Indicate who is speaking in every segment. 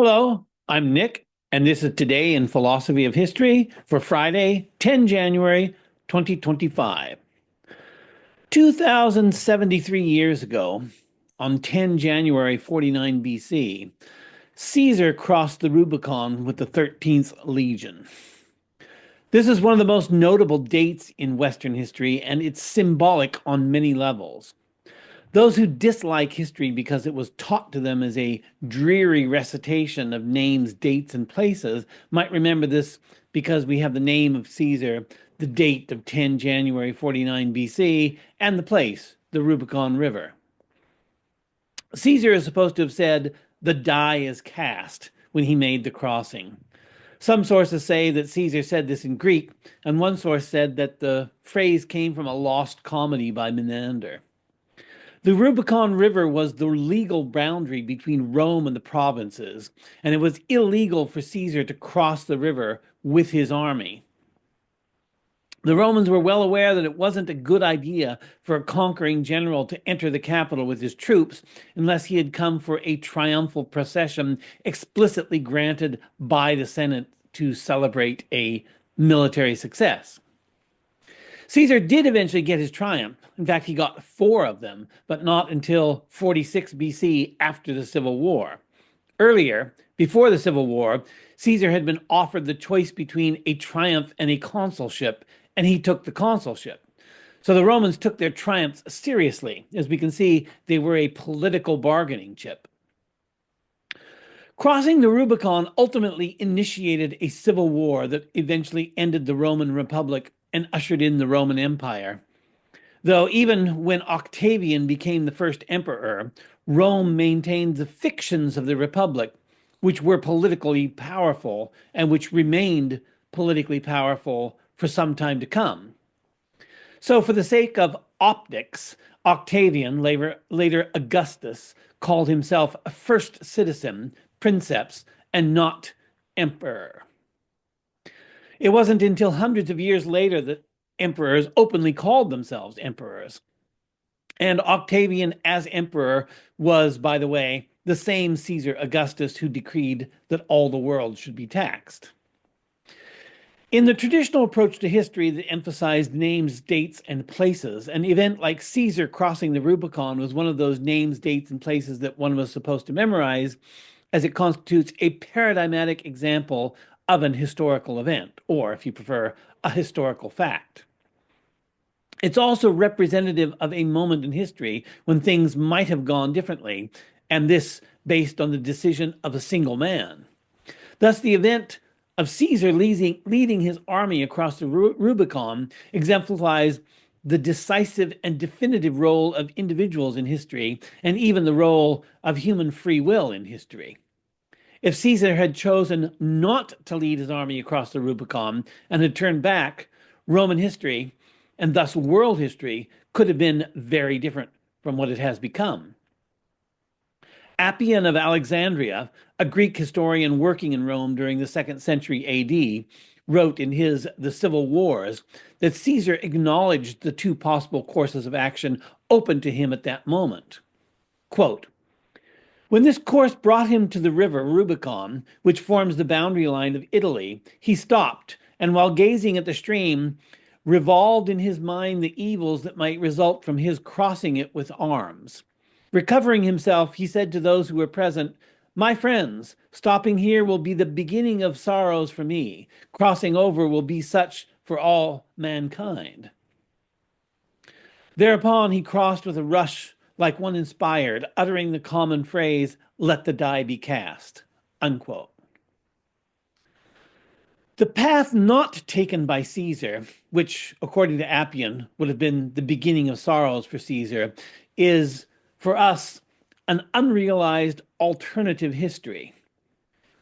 Speaker 1: Hello, I'm Nick, and this is Today in Philosophy of History for Friday, 10 January 2025. 2073 years ago, on 10 January 49 BC, Caesar crossed the Rubicon with the 13th Legion. This is one of the most notable dates in Western history, and it's symbolic on many levels. Those who dislike history because it was taught to them as a dreary recitation of names, dates, and places might remember this because we have the name of Caesar, the date of 10 January 49 BC, and the place, the Rubicon River. Caesar is supposed to have said, "The die is cast," when he made the crossing. Some sources say that Caesar said this in Greek, and one source said that the phrase came from a lost comedy by Menander. The Rubicon River was the legal boundary between Rome and the provinces, and it was illegal for Caesar to cross the river with his army. The Romans were well aware that it wasn't a good idea for a conquering general to enter the capital with his troops unless he had come for a triumphal procession explicitly granted by the Senate to celebrate a military success. Caesar did eventually get his triumph. In fact, he got four of them, but not until 46 BC after the Civil War. Earlier, before the Civil War, Caesar had been offered the choice between a triumph and a consulship, and he took the consulship. So the Romans took their triumphs seriously. As we can see, they were a political bargaining chip. Crossing the Rubicon ultimately initiated a civil war that eventually ended the Roman Republic and ushered in the Roman Empire. Though even when Octavian became the first emperor, Rome maintained the fictions of the Republic, which were politically powerful and which remained politically powerful for some time to come. So for the sake of optics, Octavian, later Augustus, called himself a first citizen, princeps, and not emperor. It wasn't until hundreds of years later that emperors openly called themselves emperors. And Octavian, as emperor, was, by the way, the same Caesar Augustus who decreed that all the world should be taxed. In the traditional approach to history that emphasized names, dates, and places, an event like Caesar crossing the Rubicon was one of those names, dates, and places that one was supposed to memorize, as it constitutes a paradigmatic example of an historical event, or, if you prefer, a historical fact. It's also representative of a moment in history when things might have gone differently, and this based on the decision of a single man. Thus, the event of Caesar leading his army across the Rubicon exemplifies the decisive and definitive role of individuals in history, and even the role of human free will in history. If Caesar had chosen not to lead his army across the Rubicon and had turned back, Roman history, and thus world history, could have been very different from what it has become. Appian of Alexandria, a Greek historian working in Rome during the 2nd century AD, wrote in his The Civil Wars that Caesar acknowledged the two possible courses of action open to him at that moment. Quote, "When this course brought him to the river Rubicon, which forms the boundary line of Italy, he stopped, and while gazing at the stream, revolved in his mind the evils that might result from his crossing it with arms. Recovering himself, he said to those who were present, 'My friends, stopping here will be the beginning of sorrows for me. Crossing over will be such for all mankind.' Thereupon he crossed with a rush like one inspired, uttering the common phrase, 'Let the die be cast,'" unquote. The path not taken by Caesar, which, according to Appian, would have been the beginning of sorrows for Caesar, is, for us, an unrealized alternative history.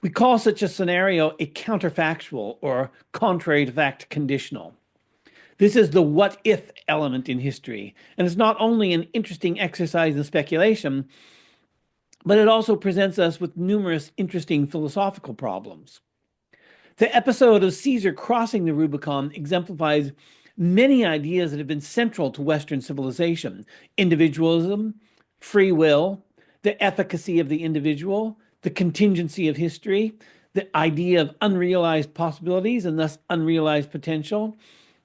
Speaker 1: We call such a scenario a counterfactual or contrary to fact conditional. This is the what if element in history, and it's not only an interesting exercise in speculation, but it also presents us with numerous interesting philosophical problems. The episode of Caesar crossing the Rubicon exemplifies many ideas that have been central to Western civilization: individualism, free will, the efficacy of the individual, the contingency of history, the idea of unrealized possibilities and thus unrealized potential,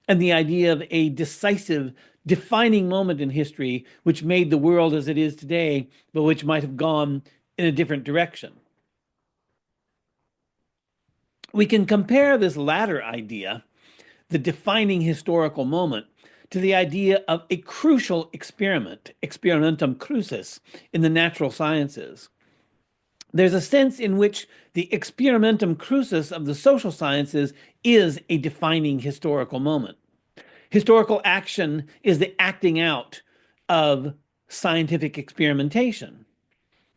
Speaker 1: and the idea of a decisive, defining moment in history which made the world as it is today, but which might have gone in a different direction. We can compare this latter idea, the defining historical moment, to the idea of a crucial experiment, experimentum crucis, in the natural sciences. There's a sense in which the experimentum crucis of the social sciences is a defining historical moment. Historical action is the acting out of scientific experimentation.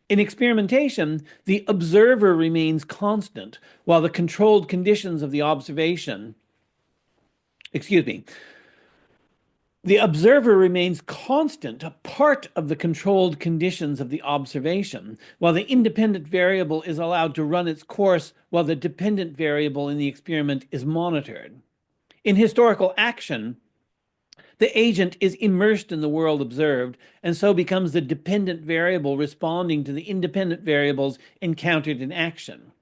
Speaker 1: In experimentation, the observer remains constant while the controlled conditions of the observation, excuse me, the observer remains constant, a part of the controlled conditions of the observation, while the independent variable is allowed to run its course while the dependent variable in the experiment is monitored. In historical action, the agent is immersed in the world observed and so becomes the dependent variable responding to the independent variables encountered in action.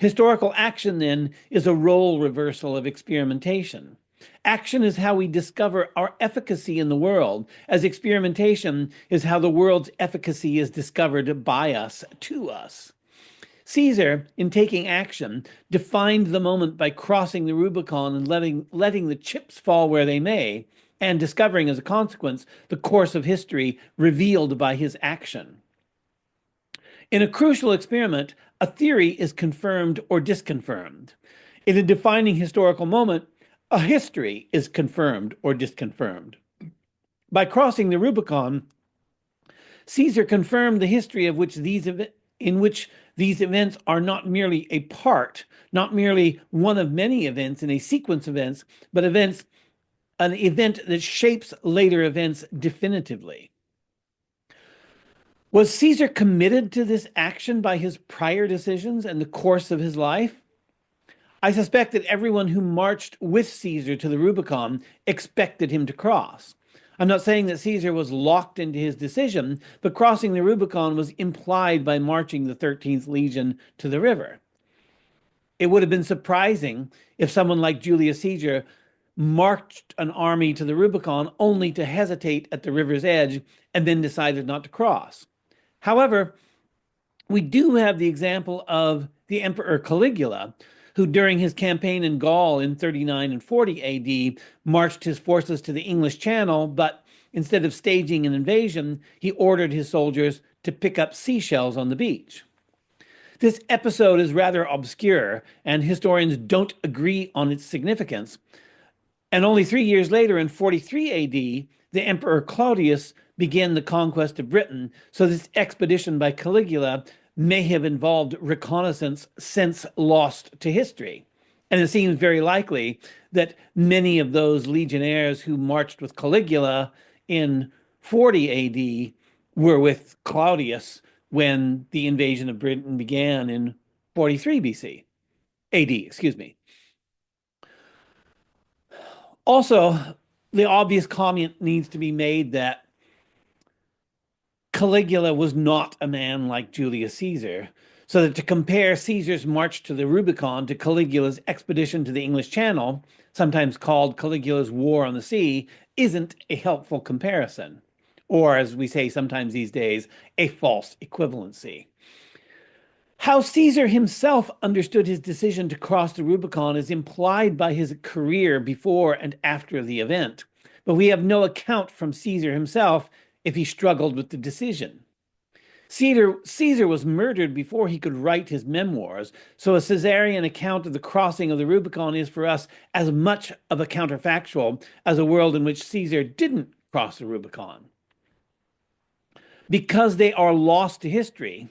Speaker 1: Historical action, then, is a role reversal of experimentation. Action is how we discover our efficacy in the world, as experimentation is how the world's efficacy is discovered by us, to us. Caesar, in taking action, defined the moment by crossing the Rubicon and letting the chips fall where they may, and discovering as a consequence the course of history revealed by his action. In a crucial experiment, a theory is confirmed or disconfirmed. In a defining historical moment, a history is confirmed or disconfirmed. By crossing the Rubicon, Caesar confirmed the history in which these events are not merely a part, not merely one of many events in a sequence of events, but an event that shapes later events definitively. Was Caesar committed to this action by his prior decisions and the course of his life? I suspect that everyone who marched with Caesar to the Rubicon expected him to cross. I'm not saying that Caesar was locked into his decision, but crossing the Rubicon was implied by marching the 13th Legion to the river. It would have been surprising if someone like Julius Caesar marched an army to the Rubicon only to hesitate at the river's edge and then decided not to cross. However, we do have the example of the Emperor Caligula, who during his campaign in Gaul in 39 and 40 AD marched his forces to the English Channel, but instead of staging an invasion, he ordered his soldiers to pick up seashells on the beach. This episode is rather obscure, and historians don't agree on its significance. And only 3 years later, in 43 AD, the Emperor Claudius began the conquest of Britain, so this expedition by Caligula may have involved reconnaissance since lost to history. And it seems very likely that many of those legionnaires who marched with Caligula in 40 AD were with Claudius when the invasion of Britain began in 43 BC, AD, excuse me. Also, the obvious comment needs to be made that Caligula was not a man like Julius Caesar, so that to compare Caesar's march to the Rubicon to Caligula's expedition to the English Channel, sometimes called Caligula's War on the Sea, isn't a helpful comparison, or as we say sometimes these days, a false equivalency. How Caesar himself understood his decision to cross the Rubicon is implied by his career before and after the event, but we have no account from Caesar himself if he struggled with the decision. Caesar was murdered before he could write his memoirs, so a Caesarian account of the crossing of the Rubicon is for us as much of a counterfactual as a world in which Caesar didn't cross the Rubicon. Because they are lost to history,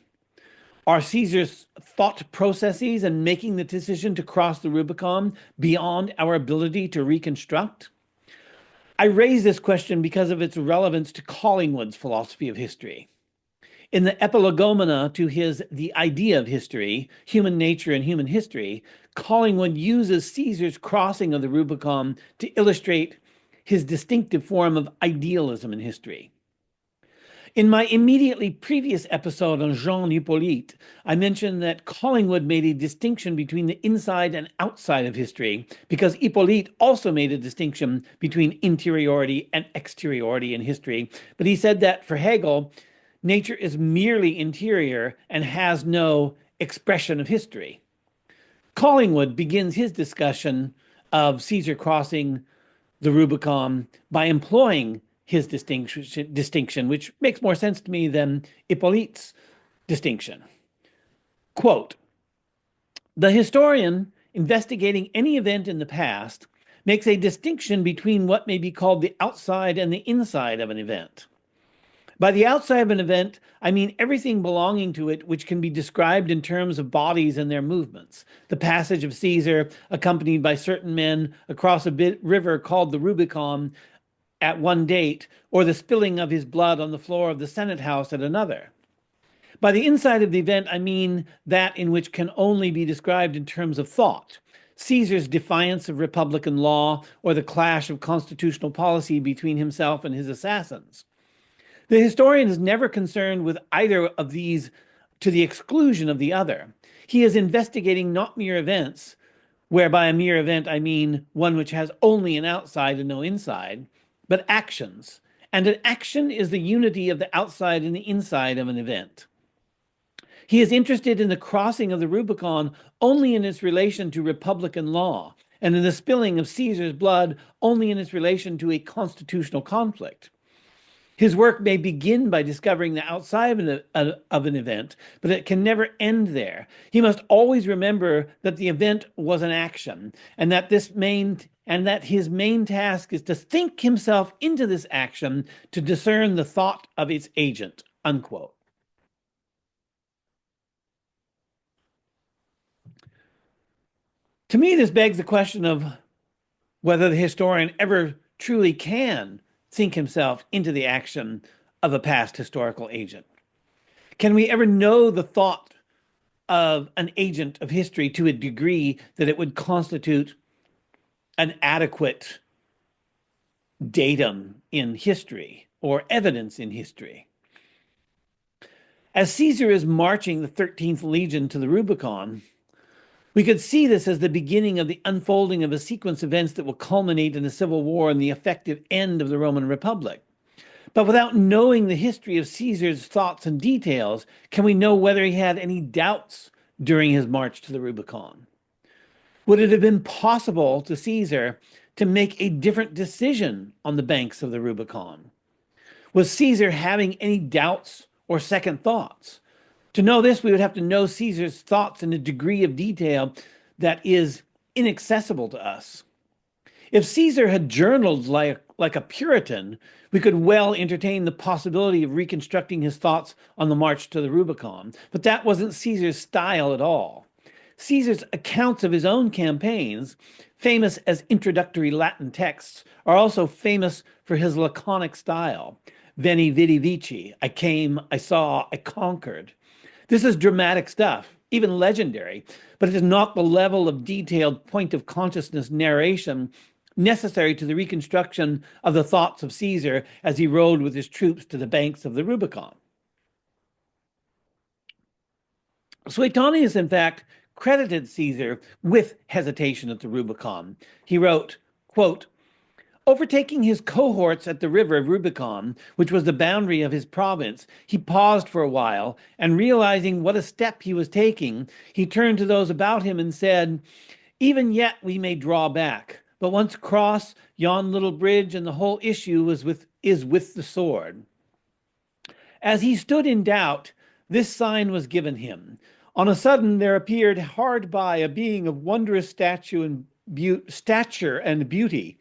Speaker 1: are Caesar's thought processes and making the decision to cross the Rubicon beyond our ability to reconstruct? I raise this question because of its relevance to Collingwood's philosophy of history. In the Epilegomena to his The Idea of History, Human Nature and Human History, Collingwood uses Caesar's crossing of the Rubicon to illustrate his distinctive form of idealism in history. In my immediately previous episode on Jean Hippolyte, I mentioned that Collingwood made a distinction between the inside and outside of history, because Hippolyte also made a distinction between interiority and exteriority in history. But he said that for Hegel, nature is merely interior and has no expression of history. Collingwood begins his discussion of Caesar crossing the Rubicon by employing his distinction, which makes more sense to me than Hippolyte's distinction. Quote, the historian investigating any event in the past makes a distinction between what may be called the outside and the inside of an event. By the outside of an event, I mean everything belonging to it which can be described in terms of bodies and their movements. The passage of Caesar, accompanied by certain men across a river called the Rubicon at one date, or the spilling of his blood on the floor of the Senate House at another. By the inside of the event, I mean that in which can only be described in terms of thought. Caesar's defiance of republican law, or the clash of constitutional policy between himself and his assassins. The historian is never concerned with either of these to the exclusion of the other. He is investigating not mere events, where by a mere event I mean one which has only an outside and no inside, but actions. And an action is the unity of the outside and the inside of an event. He is interested in the crossing of the Rubicon only in its relation to republican law, and in the spilling of Caesar's blood only in its relation to a constitutional conflict. His work may begin by discovering the outside of an event, but it can never end there. He must always remember that the event was an action, and that his main task is to think himself into this action to discern the thought of its agent. Unquote. To me, this begs the question of whether the historian ever truly can think himself into the action of a past historical agent. Can we ever know the thought of an agent of history to a degree that it would constitute an adequate datum in history or evidence in history? As Caesar is marching the 13th Legion to the Rubicon, we could see this as the beginning of the unfolding of a sequence of events that will culminate in a civil war and the effective end of the Roman Republic. But without knowing the history of Caesar's thoughts and details, can we know whether he had any doubts during his march to the Rubicon? Would it have been possible to Caesar to make a different decision on the banks of the Rubicon? Was Caesar having any doubts or second thoughts? To know this, we would have to know Caesar's thoughts in a degree of detail that is inaccessible to us. If Caesar had journaled like a Puritan, we could well entertain the possibility of reconstructing his thoughts on the march to the Rubicon, but that wasn't Caesar's style at all. Caesar's accounts of his own campaigns, famous as introductory Latin texts, are also famous for his laconic style. Veni, vidi, vici. I came, I saw, I conquered. This is dramatic stuff, even legendary, but it is not the level of detailed point of consciousness narration necessary to the reconstruction of the thoughts of Caesar as he rode with his troops to the banks of the Rubicon. Suetonius, in fact, credited Caesar with hesitation at the Rubicon. He wrote, quote, overtaking his cohorts at the river Rubicon, which was the boundary of his province, he paused for a while, and realizing what a step he was taking, he turned to those about him and said, even yet we may draw back, but once cross yon little bridge, and the whole issue is with the sword. As he stood in doubt, this sign was given him. On a sudden there appeared hard by a being of wondrous stature and beauty,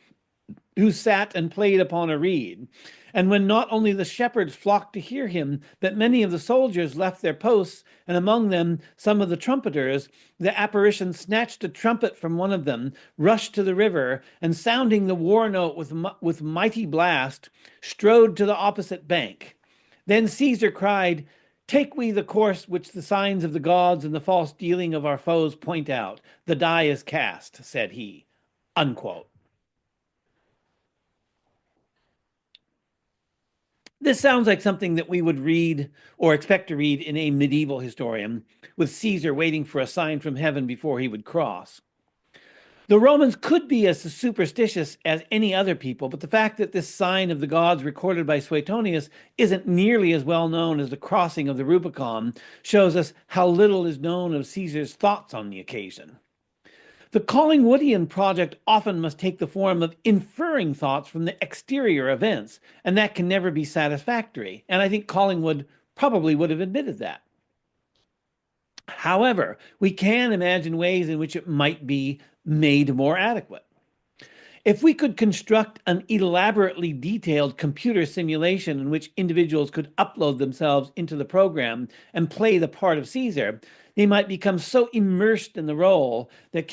Speaker 1: who sat and played upon a reed. And when not only the shepherds flocked to hear him, but many of the soldiers left their posts, and among them some of the trumpeters, the apparition snatched a trumpet from one of them, rushed to the river, and sounding the war note with mighty blast, strode to the opposite bank. Then Caesar cried, take we the course which the signs of the gods and the false dealing of our foes point out. The die is cast, said he. Unquote. This sounds like something that we would read or expect to read in a medieval historian, with Caesar waiting for a sign from heaven before he would cross. The Romans could be as superstitious as any other people, but the fact that this sign of the gods recorded by Suetonius isn't nearly as well known as the crossing of the Rubicon shows us how little is known of Caesar's thoughts on the occasion. The Collingwoodian project often must take the form of inferring thoughts from the exterior events, and that can never be satisfactory. And I think Collingwood probably would have admitted that. However, we can imagine ways in which it might be made more adequate. If we could construct an elaborately detailed computer simulation in which individuals could upload themselves into the program and play the part of Caesar, they might become so immersed in the role that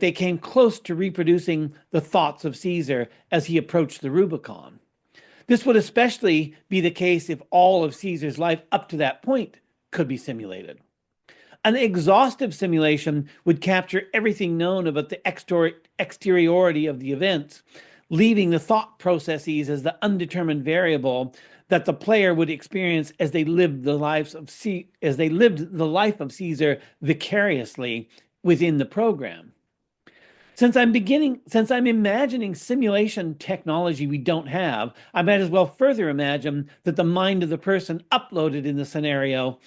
Speaker 1: they came close to reproducing the thoughts of Caesar as he approached the Rubicon. This would especially be the case if all of Caesar's life up to that point could be simulated. An exhaustive simulation would capture everything known about the exteriority of the events, leaving the thought processes as the undetermined variable that the player would experience as they lived the life of Caesar vicariously within the program. Since I'm imagining simulation technology we don't have, I might as well further imagine that the mind of the person uploaded in the scenario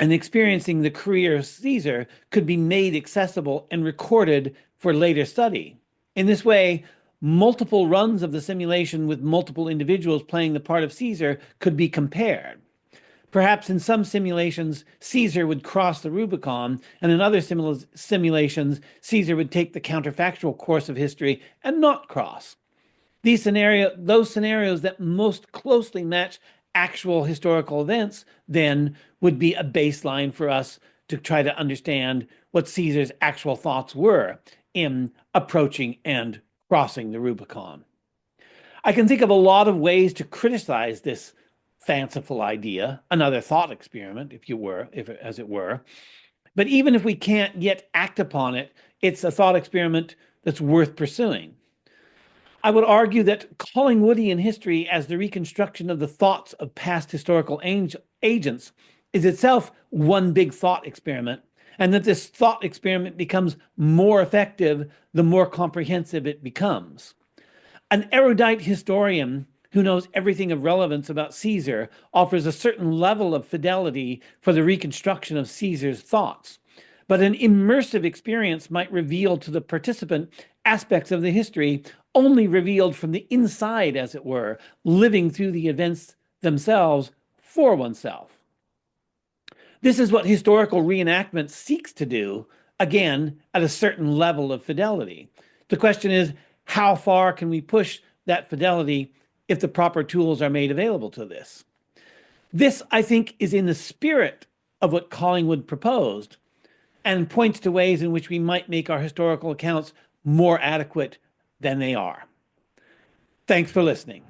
Speaker 1: and experiencing the career of Caesar could be made accessible and recorded for later study. In this way, multiple runs of the simulation with multiple individuals playing the part of Caesar could be compared. Perhaps in some simulations, Caesar would cross the Rubicon, and in other simulations, Caesar would take the counterfactual course of history and not cross. Those scenarios that most closely match actual historical events then would be a baseline for us to try to understand what Caesar's actual thoughts were in approaching and crossing the Rubicon. I can think of a lot of ways to criticize this fanciful idea, another thought experiment, as it were. But even if we can't yet act upon it, it's a thought experiment that's worth pursuing. I would argue that Collingwoodian history as the reconstruction of the thoughts of past historical agents is itself one big thought experiment, and that this thought experiment becomes more effective the more comprehensive it becomes. An erudite historian who knows everything of relevance about Caesar offers a certain level of fidelity for the reconstruction of Caesar's thoughts. But an immersive experience might reveal to the participant aspects of the history only revealed from the inside, as it were, living through the events themselves for oneself. This is what historical reenactment seeks to do, again, at a certain level of fidelity. The question is, how far can we push that fidelity if the proper tools are made available to this? This, I think, is in the spirit of what Collingwood proposed and points to ways in which we might make our historical accounts more adequate than they are. Thanks for listening.